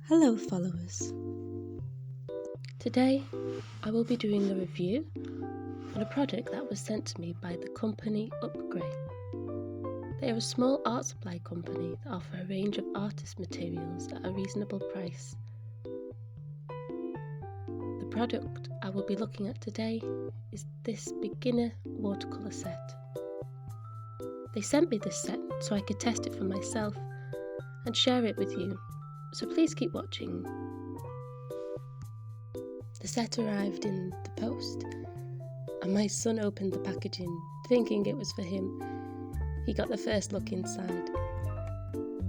Hello followers! Today I will be doing a review on a product that was sent to me by the company Upgrey. They are a small art supply company that offer a range of artist materials at a reasonable price. The product I will be looking at today is this beginner watercolour set. They sent me this set so I could test it for myself and share it with you, so please keep watching. The set arrived in the post and my son opened the packaging thinking it was for him. He got the first look inside.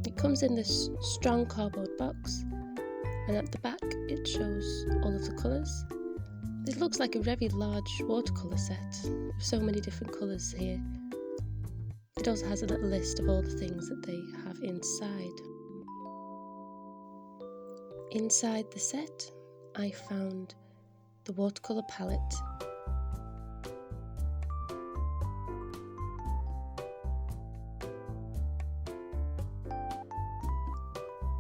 It comes in this strong cardboard box, and at the back it shows all of the colours. It looks like a very large watercolour set with so many different colours here. It also has a little list of all the things that they have inside. Inside the set I found the watercolour palette,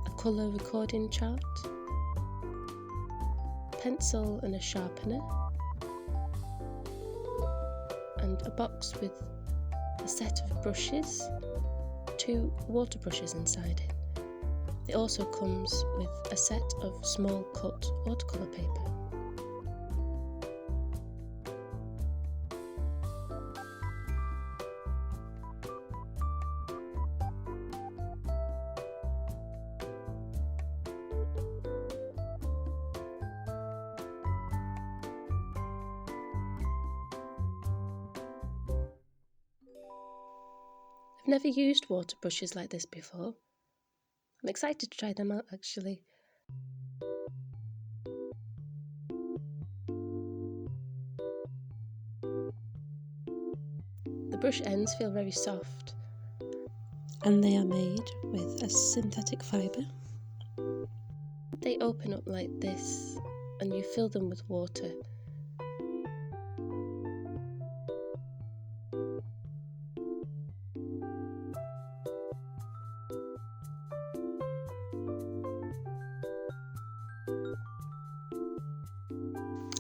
a colour recording chart, pencil and a sharpener, and a box with a set of brushes, 2 water brushes inside it. It also comes with a set of small cut watercolour paper. I've never used water brushes like this before. I'm excited to try them out actually. The brush ends feel very soft and they are made with a synthetic fibre. They open up like this and you fill them with water.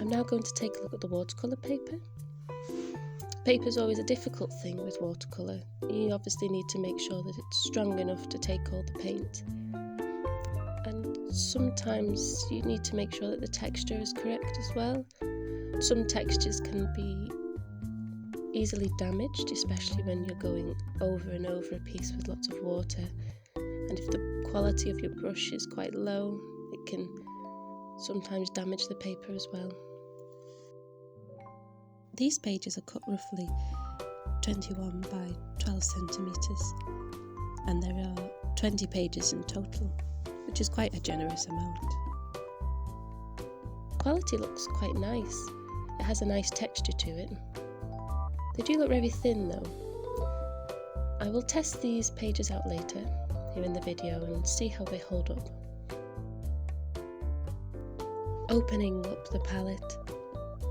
I'm now going to take a look at the watercolour paper. Paper is always a difficult thing with watercolour. You obviously need to make sure that it's strong enough to take all the paint. And sometimes you need to make sure that the texture is correct as well. Some textures can be easily damaged, especially when you're going over and over a piece with lots of water. And if the quality of your brush is quite low, it can sometimes damage the paper as well. These pages are cut roughly 21 by 12 centimetres, and there are 20 pages in total, which is quite a generous amount. Quality looks quite nice. It has a nice texture to it. They do look very thin though. I will test these pages out later here in the video and see how they hold up. Opening up the palette,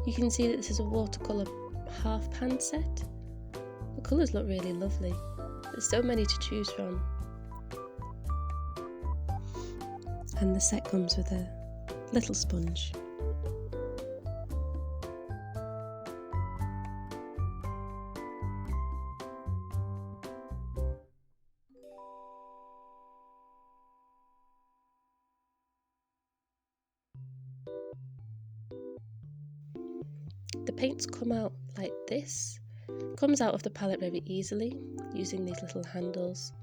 you can see that this is a watercolour half pan set. The colours look really lovely. There's so many to choose from. And the set comes with a little sponge. The paints come out like this. It comes out of the palette very easily using these little handles.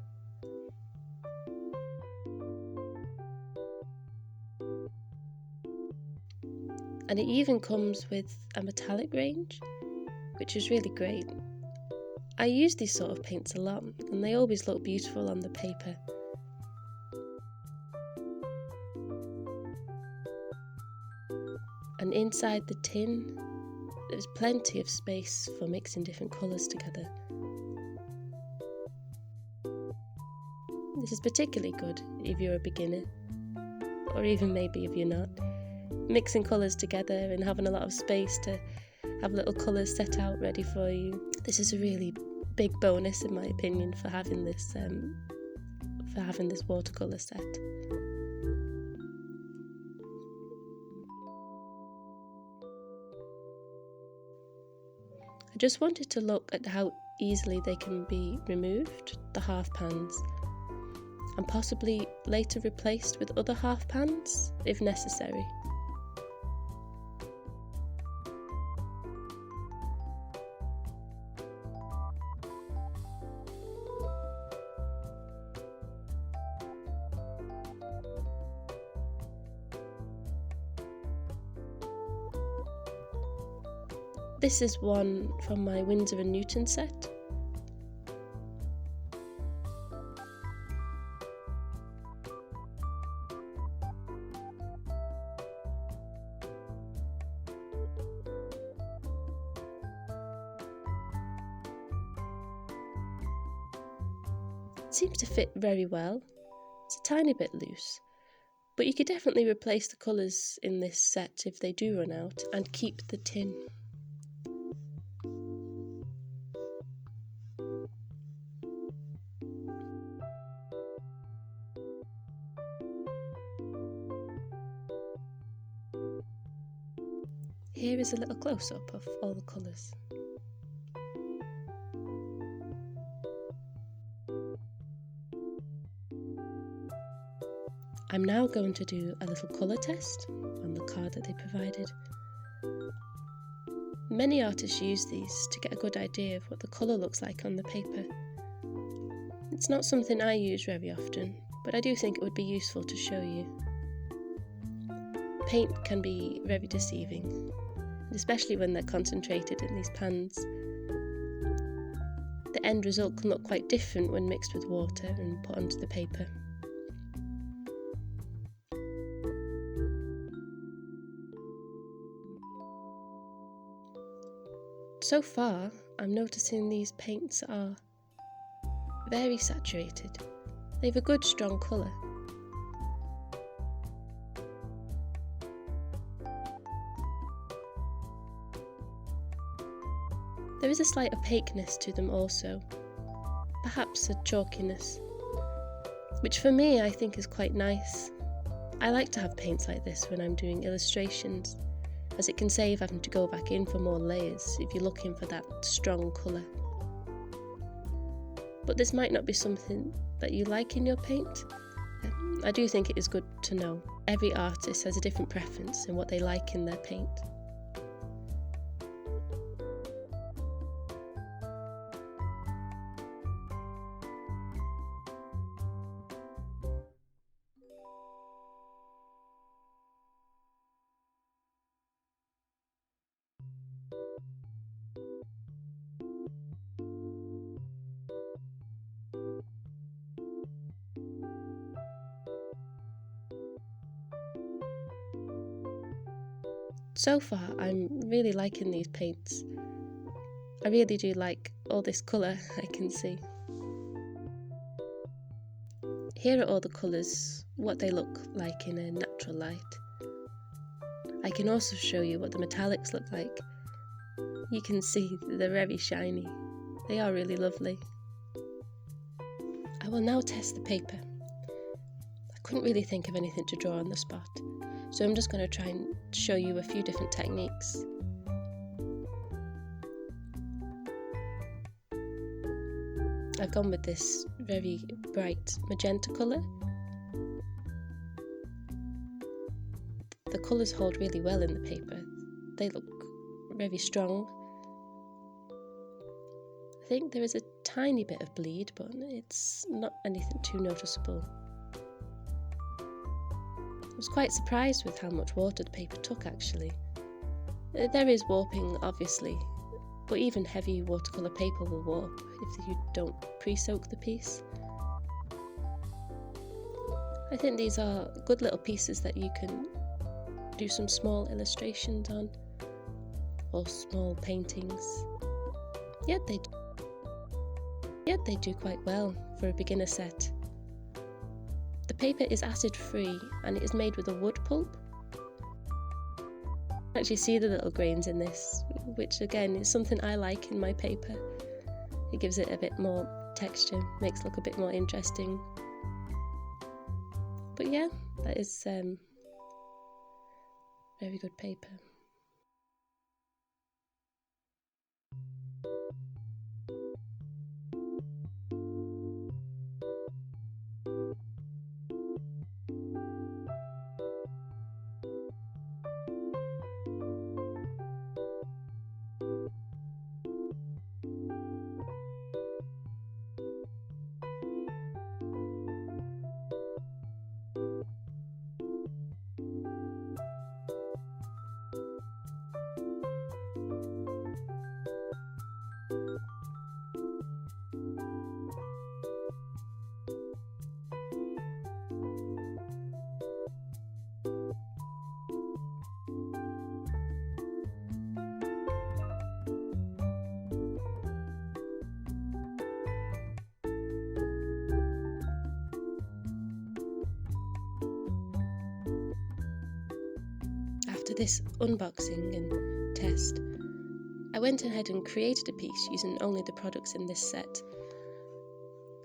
And it even comes with a metallic range, which is really great. I use these sort of paints a lot and they always look beautiful on the paper. And inside the tin, there's plenty of space for mixing different colours together. This is particularly good if you're a beginner, or even maybe if you're not. Mixing colours together and having a lot of space to have little colours set out ready for you. This is a really big bonus in my opinion for having this for having this watercolour set. I just wanted to look at how easily they can be removed, the half pans, and possibly later replaced with other half pans if necessary. This is one from my Winsor & Newton set. It seems to fit very well. It's a tiny bit loose, but you could definitely replace the colours in this set if they do run out and keep the tin. Here is a little close-up of all the colours. I'm now going to do a little colour test on the card that they provided. Many artists use these to get a good idea of what the colour looks like on the paper. It's not something I use very often, but I do think it would be useful to show you. Paint can be very deceiving, especially when they're concentrated in these pans. The end result can look quite different when mixed with water and put onto the paper. So far, I'm noticing these paints are very saturated. They have a good strong colour. There is a slight opaqueness to them also, perhaps a chalkiness, which for me I think is quite nice. I like to have paints like this when I'm doing illustrations, as it can save having to go back in for more layers if you're looking for that strong colour. But this might not be something that you like in your paint. I do think it is good to know. Every artist has a different preference in what they like in their paint. So far, I'm really liking these paints. I really do like all this colour I can see. Here are all the colours, what they look like in a natural light. I can also show you what the metallics look like. You can see they're very shiny. They are really lovely. I will now test the paper. I couldn't really think of anything to draw on the spot, so I'm just going to try and show you a few different techniques. I've gone with this very bright magenta colour. The colours hold really well in the paper. They look very strong. I think there is a tiny bit of bleed, but it's not anything too noticeable. I was quite surprised with how much water the paper took actually. There is warping obviously, but even heavy watercolour paper will warp if you don't pre-soak the piece. I think these are good little pieces that you can do some small illustrations on, or small paintings. Yet they do quite well for a beginner set. The paper is acid free and it is made with a wood pulp. You can actually see the little grains in this, which again is something I like in my paper. It gives it a bit more texture, makes it look a bit more interesting. But yeah, that is very good paper. After this unboxing and test, I went ahead and created a piece using only the products in this set.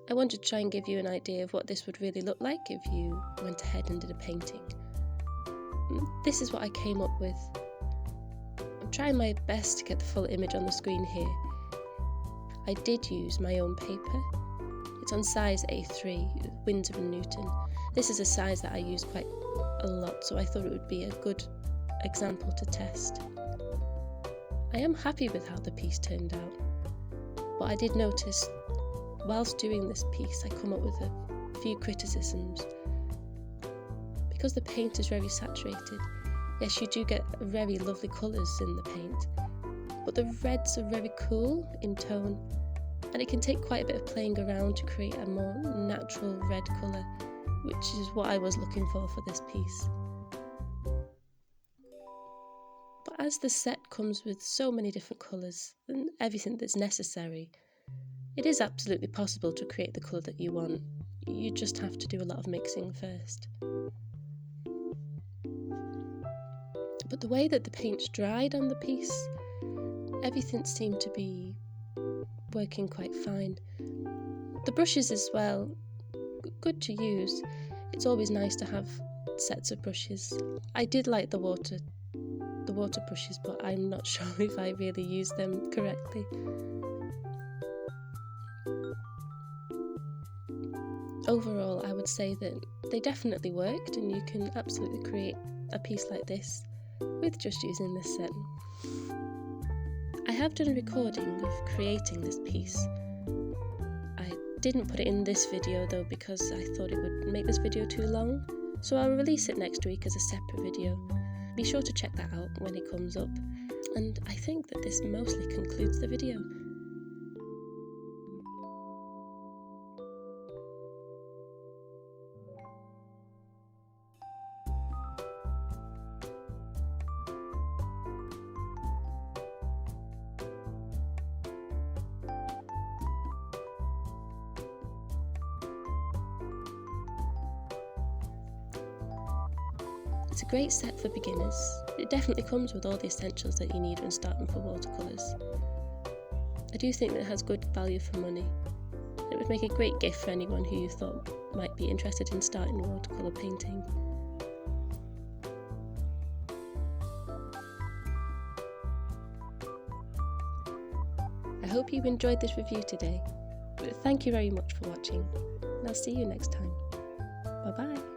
I wanted to try and give you an idea of what this would really look like if you went ahead and did a painting. This is what I came up with. I'm trying my best to get the full image on the screen here. I did use my own paper. It's on size A3, Winsor & Newton. This is a size that I use quite a lot, so I thought it would be a good example to test. I am happy with how the piece turned out, but I did notice whilst doing this piece I come up with a few criticisms. Because the paint is very saturated, yes, you do get very lovely colours in the paint, but the reds are very cool in tone, and it can take quite a bit of playing around to create a more natural red colour, which is what I was looking for this piece. But as the set comes with so many different colours and everything that's necessary, it is absolutely possible to create the colour that you want. You just have to do a lot of mixing first. But the way that the paint's dried on the piece, everything seemed to be working quite fine. The brushes as well, good to use. It's always nice to have sets of brushes. I did like the water brushes, but I'm not sure if I really used them correctly. Overall, I would say that they definitely worked, and you can absolutely create a piece like this with just using this set. I have done a recording of creating this piece. I didn't put it in this video though because I thought it would make this video too long, so I'll release it next week as a separate video. Be sure to check that out when it comes up, and I think that this mostly concludes the video. It's a great set for beginners. It definitely comes with all the essentials that you need when starting for watercolours. I do think that it has good value for money. It would make a great gift for anyone who you thought might be interested in starting watercolour painting. I hope you enjoyed this review today. Thank you very much for watching, and I'll see you next time. Bye bye.